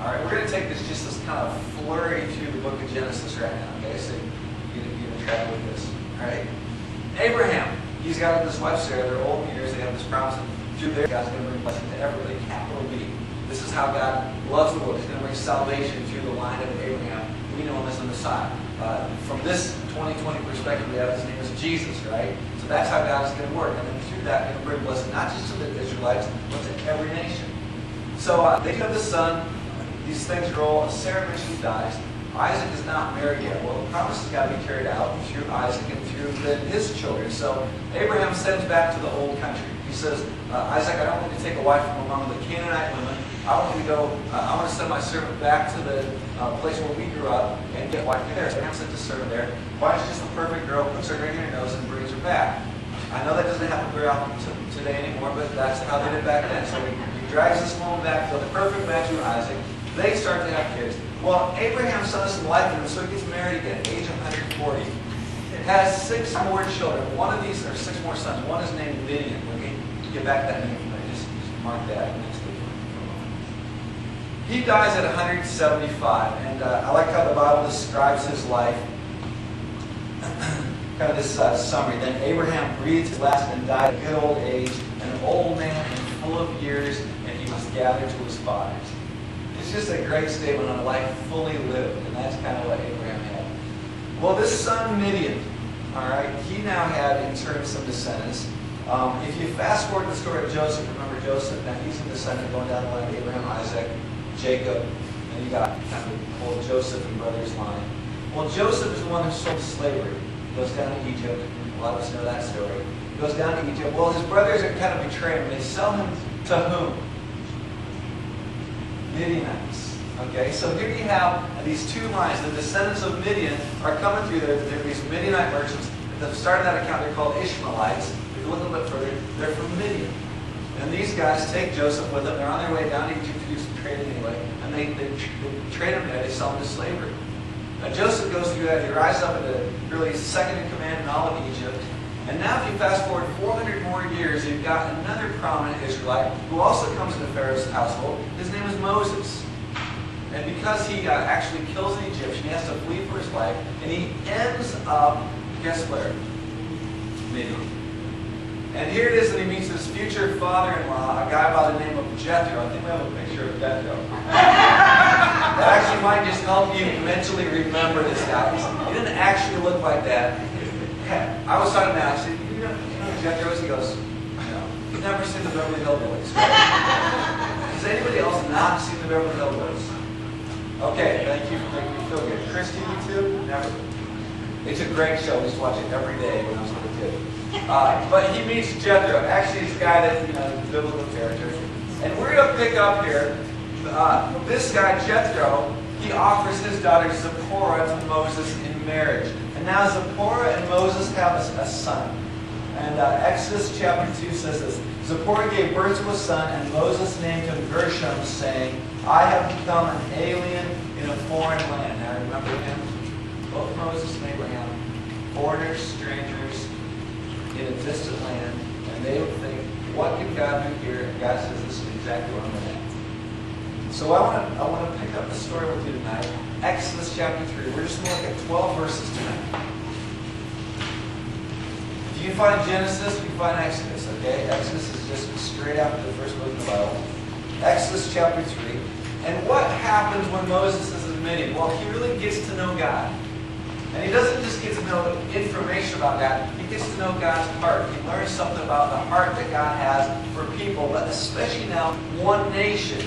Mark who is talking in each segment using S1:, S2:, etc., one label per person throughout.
S1: All right, we're going to take this kind of flurry through the book of Genesis right now. Okay, so you can track with this. All right, Abraham, he's got this wife Sarah. They're old in years. They have this promise. Through there, God's going to bring blessing to everybody. Capital B. This is how God loves the world. He's going to bring salvation through the line of Abraham. We know him as the Messiah. From this 2020 perspective, we have his name is Jesus, right? So that's how God is going to work. And then through that, going to bring blessing not just to the Israelites, but to every nation. So they have this son. These things roll. Sarah eventually dies. Isaac is not married yet. Well, the promise has got to be carried out through Isaac and through his children. So Abraham sends back to the old country. He says, Isaac, I don't want you to take a wife from among the Canaanite women. I want you to go, I want to send my servant back to the place where we grew up and get a wife there. So Abraham sent his servant there, finds just the perfect girl, puts her ring in her nose, and brings her back. I know that doesn't happen very often today anymore, but that's how they did back then. So he drags this woman back to the perfect match with Isaac. They start to have kids. Well, Abraham saw some life in him, so he gets married again, age of 140. Has 6 more children. One of these are 6 more sons. One is named Midian. Okay, get back that name. Just mark that next week. He dies at 175, and I like how the Bible describes his life. Kind of this summary. Then Abraham breathed his last and died at a good old age, an old man and full of years, and he was gathered to his fathers. It's just a great statement on a life fully lived, and that's kind of what Abraham had. Well, this son Midian, all right, he now had in turn some descendants. If you fast forward the story of Joseph, remember Joseph, now he's a descendant going down the line of Abraham, Isaac, Jacob, and you got kind of the whole Joseph and brothers line. Well, Joseph is the one who sold slavery. He goes down to Egypt. A lot of us know that story. He goes down to Egypt. Well, his brothers are kind of betraying him. They sell him to whom? Midianites. Okay, so here you have these 2 lines. The descendants of Midian are coming through there. There are these Midianite merchants. At the start of that account, they're called Ishmaelites. If you look a little bit further, they're from Midian. And these guys take Joseph with them. They're on their way down to Egypt to do some trading anyway. And they trade him there. They sell him to slavery. Now Joseph goes through that. He rises up into really second in command in all of Egypt. And now if you fast forward 400 more years, you've got another prominent Israelite who also comes into Pharaoh's household. His name is Moses. And because he actually kills an Egyptian, he has to flee for his life. And he ends up, guess where? Midian. And here it is that he meets his future father-in-law, a guy by the name of Jethro. I think we have a picture of Jethro. That actually might just help you mentally remember this guy. He didn't actually look like that. I was talking to him, I said, you know who Jethro is? He goes, no. He's never seen the Beverly Hillbillies, right? Has anybody else not seen the Beverly Hillbillies? Okay, thank you for making me feel good. Christy, you too? Never. It's a great show. We used to watch it every day when I was a little kid. But he meets Jethro. Actually, he's a guy that, is biblical character. And we're going to pick up here. This guy, Jethro, he offers his daughter Zipporah to Moses in marriage. And now Zipporah and Moses have a son. And Exodus chapter 2 says this. Zipporah gave birth to a son, and Moses named him Gershom, saying, I have become an alien in a foreign land. Now remember him? Both Moses and Abraham, foreigners, strangers, in a distant land. And they would think, what can God do here? And God says, this is exactly what I'm going to do. So I want to pick up the story with you tonight. Exodus chapter 3. We're just going to look at 12 verses tonight. If you find Genesis, you find Exodus, okay? Exodus is just straight after the first book of the Bible. Exodus chapter 3. And what happens when Moses is in Midian? Well, he really gets to know God. And he doesn't just get to know information about God, he gets to know God's heart. He learns something about the heart that God has for people, but especially now, one nation.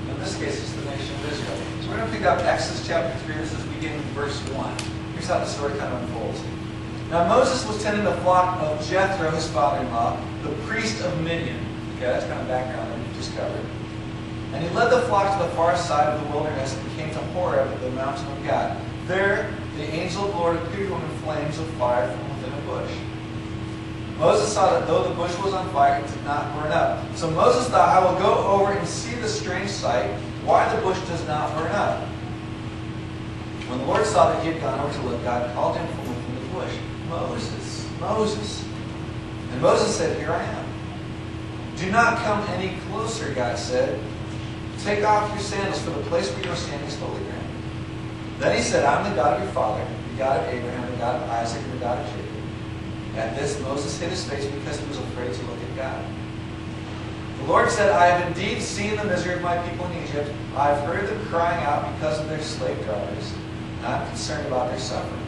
S1: In this case, it's the nation of Israel. So we're going to pick up Exodus chapter 3. This is beginning in verse 1. Here's how the story kind of unfolds. Now Moses was tending the flock of Jethro, his father-in-law, the priest of Midian. Okay, that's kind of background that we just covered. And he led the flock to the far side of the wilderness and came to Horeb, the mountain of God. There, the angel of the Lord appeared to him in flames of fire from within a bush. Moses saw that though the bush was on fire, it did not burn up. So Moses thought, I will go over and see the strange sight, why the bush does not burn up. When the Lord saw that he had gone over to look, God called him from within the bush. Moses, Moses. And Moses said, here I am. Do not come any closer, God said. Take off your sandals, for the place where you are standing is holy ground. Then he said, I am the God of your father, the God of Abraham, the God of Isaac, and the God of Jacob. At this, Moses hid his face because he was afraid to look at God. The Lord said, I have indeed seen the misery of my people in Egypt. I have heard them crying out because of their slave drivers, and I am concerned about their suffering.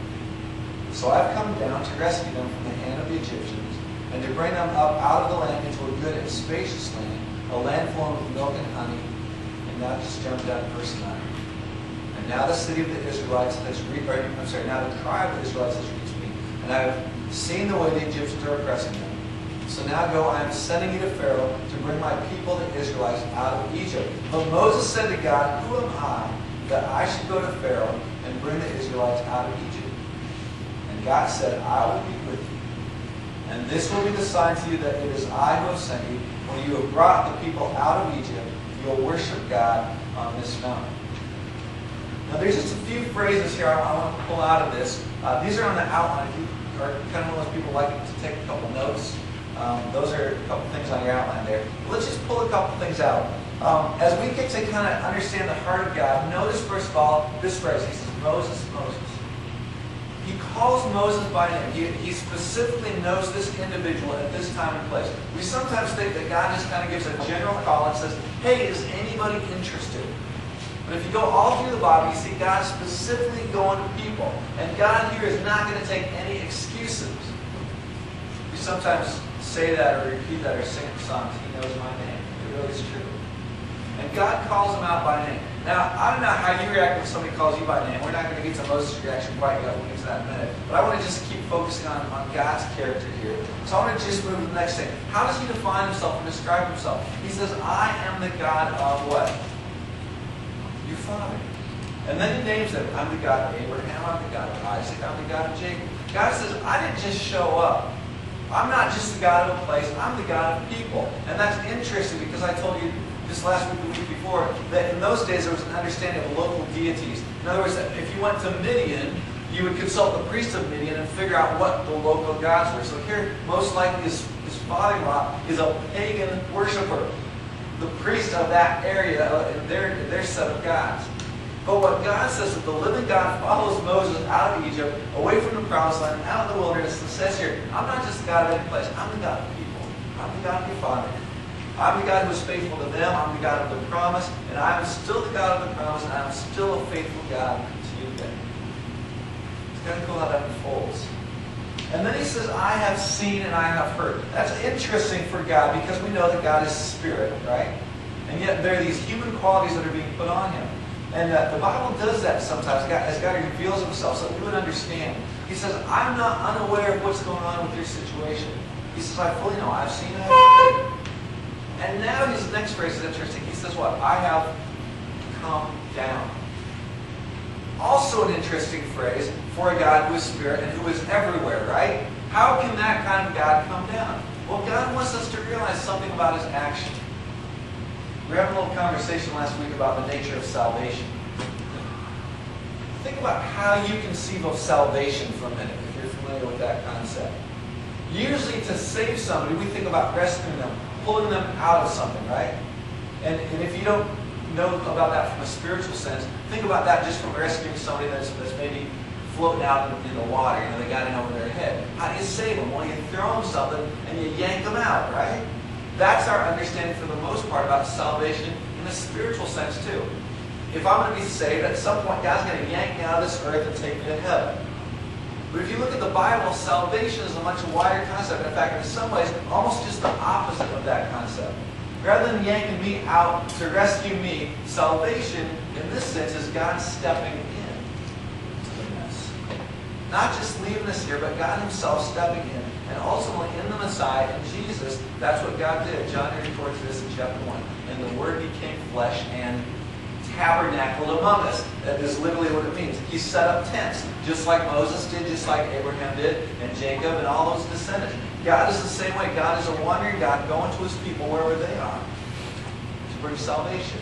S1: So I have come down to rescue them from the hand of the Egyptians, and to bring them up out of the land into a good and spacious land, a land flowing with milk and honey. And now just jump down to verse 9. And now the city of the Israelites has now the cry of the Israelites has reached me, and I have seen the way the Egyptians are oppressing them. So now go, I am sending you to Pharaoh to bring my people, the Israelites, out of Egypt. But Moses said to God, who am I that I should go to Pharaoh and bring the Israelites out of Egypt? And God said, I will be with you. And this will be the sign to you that it is I who have sent you. When you have brought the people out of Egypt, you will worship God on this mountain. Now there's just a few phrases here I want to pull out of this. These are on the outline. If you are kind of one of those people liking to take a couple notes, those are a couple things on your outline there. Let's just pull a couple things out. As we get to kind of understand the heart of God, notice first of all this phrase. He says, Moses, Moses. He calls Moses by name. He specifically knows this individual at this time and place. We sometimes think that God just kind of gives a general call and says, hey, is anybody interested? But if you go all through the Bible, you see God specifically going to people. And God here is not going to take any excuses. We sometimes say that or repeat that or sing songs. He knows my name. It really is true. And God calls them out by name. Now, I don't know how you react when somebody calls you by name. We're not going to get to Moses' reaction quite yet. We'll get to that in a minute. But I want to just keep focusing on God's character here. So I want to just move to the next thing. How does he define himself and describe himself? He says, I am the God of what? Your father. And then he names them. I'm the God of Abraham. I'm the God of Isaac. I'm the God of Jacob. God says, I didn't just show up. I'm not just the God of a place. I'm the God of people. And that's interesting because I told you just last week, the week before, that in those days there was an understanding of local deities. In other words, if you went to Midian, you would consult the priest of Midian and figure out what the local gods were. So here, most likely his father-in-law is a pagan worshiper. The priest of that area, their set of gods. But what God says is the living God follows Moses out of Egypt, away from the promised land, out of the wilderness, and says here, I'm not just the God of any place, I'm the God of people. I'm the God of your father. I'm the God who is faithful to them, I'm the God of the promise, and I am still the God of the promise, and I am still a faithful God to you today. It's kind of cool how that unfolds. And then he says, I have seen and I have heard. That's interesting for God because we know that God is spirit, right? And yet there are these human qualities that are being put on him. And the Bible does that sometimes as God reveals himself so that we would understand. He says, I'm not unaware of what's going on with your situation. He says, I fully know. I've seen it. I've heard. And now his next phrase is interesting. He says what? I have come down. Also an interesting phrase for a God who is spirit and who is everywhere, right? How can that kind of God come down? Well, God wants us to realize something about his action. We were having a little conversation last week about the nature of salvation. Think about how you conceive of salvation for a minute, if you're familiar with that concept. Usually to save somebody, we think about rescuing them, pulling them out of something, right? And if you don't know about that from a spiritual sense, think about that just from rescuing somebody that's maybe floating out in the water. You know, they got in over their head. How do you save them? Well, you throw them something and you yank them out, right? That's our understanding for the most part about salvation in a spiritual sense too. If I'm going to be saved, at some point God's going to yank me out of this earth and take me to heaven. But if you look at the Bible, salvation is a much wider concept. In fact, in some ways, almost just the opposite of that concept. Rather than yanking me out to rescue me, salvation, in this sense, is God stepping in to the mess. Not just leaving us here, but God himself stepping in. And ultimately, in the Messiah, in Jesus, that's what God did. John records this in chapter 1. And the Word became flesh and tabernacled among us. That is literally what it means. He set up tents, just like Moses did, just like Abraham did, and Jacob, and all those descendants. God is the same way. God is a wandering God going to his people wherever they are to bring salvation.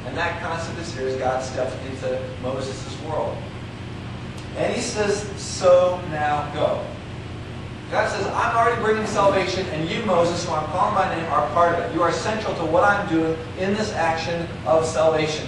S1: And that concept is here as God steps into Moses' world. And he says, so now go. God says, I'm already bringing salvation, and you, Moses, who I'm calling by name, are part of it. You are central to what I'm doing in this action of salvation.